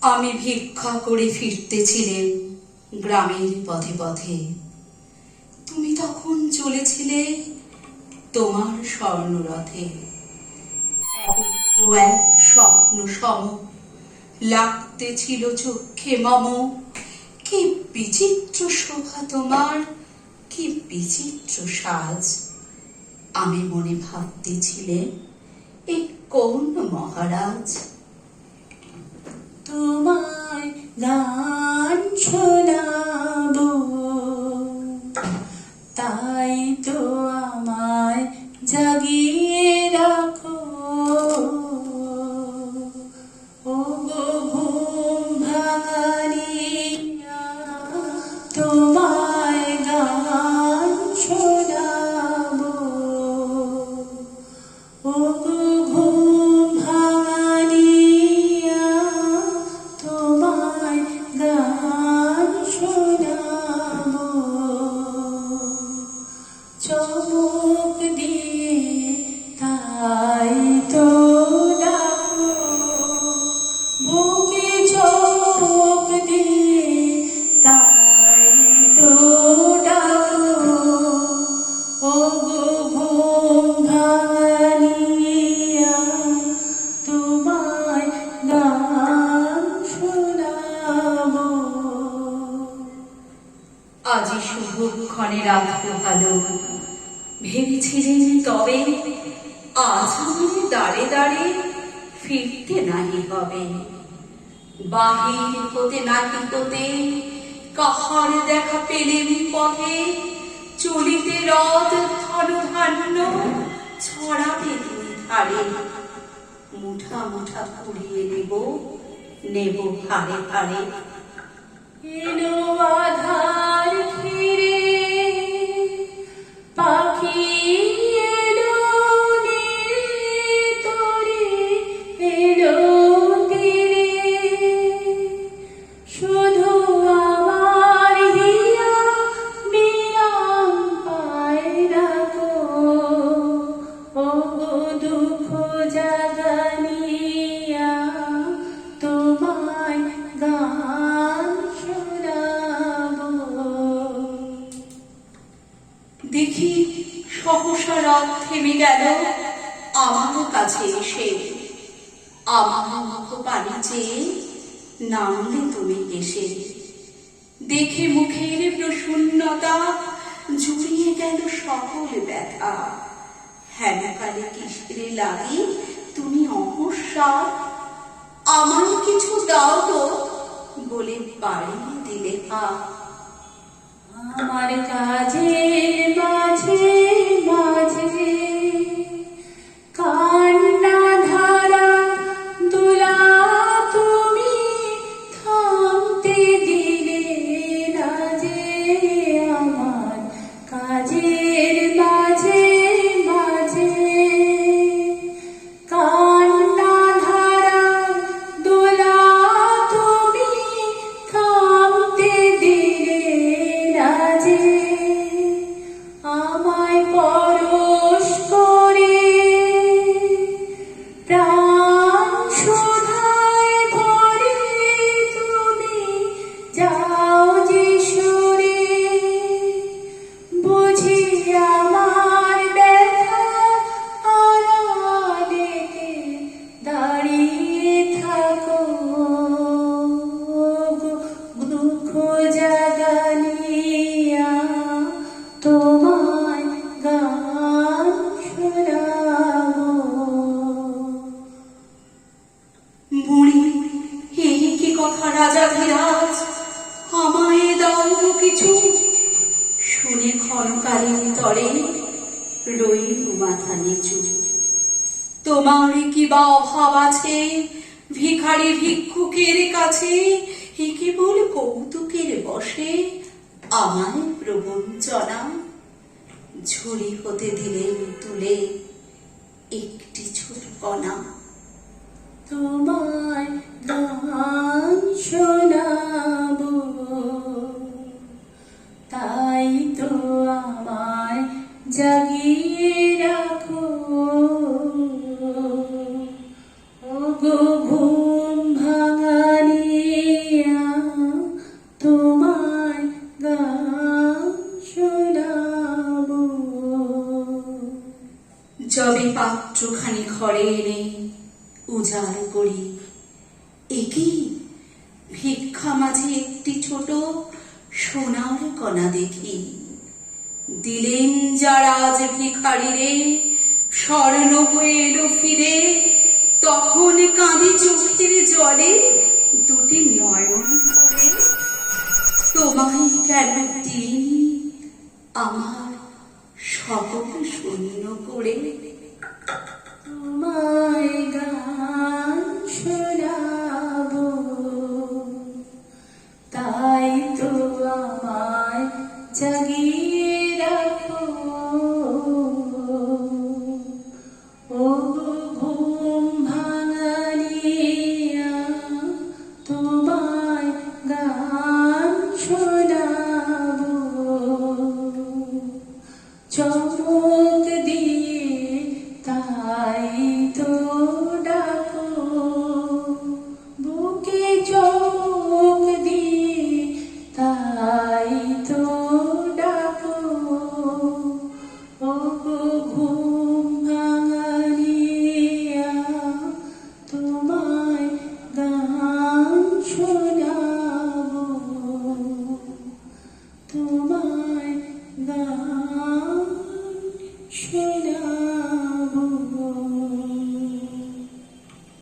আমি ভিক্ষা করে ফিরতেছিলেম গ্রামের পথে পথে। তুমি তখন চলেছিলে তোমার স্বর্ণরথে। এক স্বপ্ন সম লাগতেছিল চক্ষে মম। কি বিচিত্র শোভা তোমার, কি বিচিত্র সাজ। আমি মনে ভাবতেছিলেন এ কোন মহারাজ। তোমায় গান শোনাবো, তাই তো আমায় জাগিয়ে রাখো। ও গো ঘুম ভাঙানিয়া, তোমায় গান শোনাবো। ও গো ঘুম ভাঙানিয়া, তোমায় গান শোনাবো। চমক দিয়ে তাই তো ডাকো, বুকে চমক দিয়ে তাই তো ডাকো। ও গো ঘুম ভাঙানিয়া, তোমায় গান শোনাবো। আজি শুভক্ষণে রাখবো ভালো, ভেবেছিলেন তবে আজ আমার দাঁড়ে দাঁড়ে ফিরতে নাহি হবে। বাহির হতে নাহি হতে কাহার দেখা পেলেন পথে। চলিতে রথ ধনধান্য ছড়াবে দুই ধারে। মুঠা মুঠা কুড়িয়ে নেব, নেব হারে হারে। এলো আধার ঘিরে, পাখি এলো নীড়ে তরে, এলো তীরে। শুধু আমার হিয়া বিরাম পায়রা গো। ও গো দুঃখ জাগানিয়া, তোমায় গান শোনাবো। দেখি সহসা রথ থেমে গেল আমার কাছে এসে। আমার মুখ পানে চেয়ে নামলে তুমি এসে। দেখে মুখের প্রসন্নতা জুড়িয়ে গেল সকল ব্যথা। হেনকালে কিসেরে লাগে তুমি অহস্যার। আমার কিছু দাও তো বলে বাড়িয়ে দিলে হাত। আমার কাজের মাঝে মাঝে কান্না ধারা দুলা তুমি থামতে দিলে না যে। আমার কাজের মাঝে মাঝে কান্না ধারা দুলা তুমি থামতে দিলে না যে। আমায় পরশ করে প্রাণ শোধায় ভরে তুমি যাও যে সরে। বুঝি আমার ব্যথা আড়ালেতে দাঁড়িয়ে থাকো। দুঃখ জাগানিয়া, তোমায় গান শোনাবো। বুড়ি এই কি কথা রাজা ধীরাজ, আমায় দাও কিছু। শুনে ক্ষণকালীন তরে রইল মাথা নিচু। তোমার কি বা অভাব আছে ভিখারি ভিক্ষুকের কাছে? এ কেবল কৌতুকের বসে আমায় প্রবঞ্চনা। ঝুলি হতে দিলেন তুলে একটি ছোট কণা। তোমায় গান শোনাবো, তাই তো আমায় জাগিয়ে রাখো। ও গো ঘুম ভাঙানি ঘরে এনে উজাড় করি। একই ভিক্ষা মাঝে একটি ছোট সোনার কণা দেখি। দিলেন যারা আজ ভিখারিরে, স্বর্ণ হয়ে এলো ফিরে, তখন কাঁদি চোখের জলে দুটি নয়ন করে। তোমায় কেন দিন আমার সকল শূন্য করে। তোমায় গান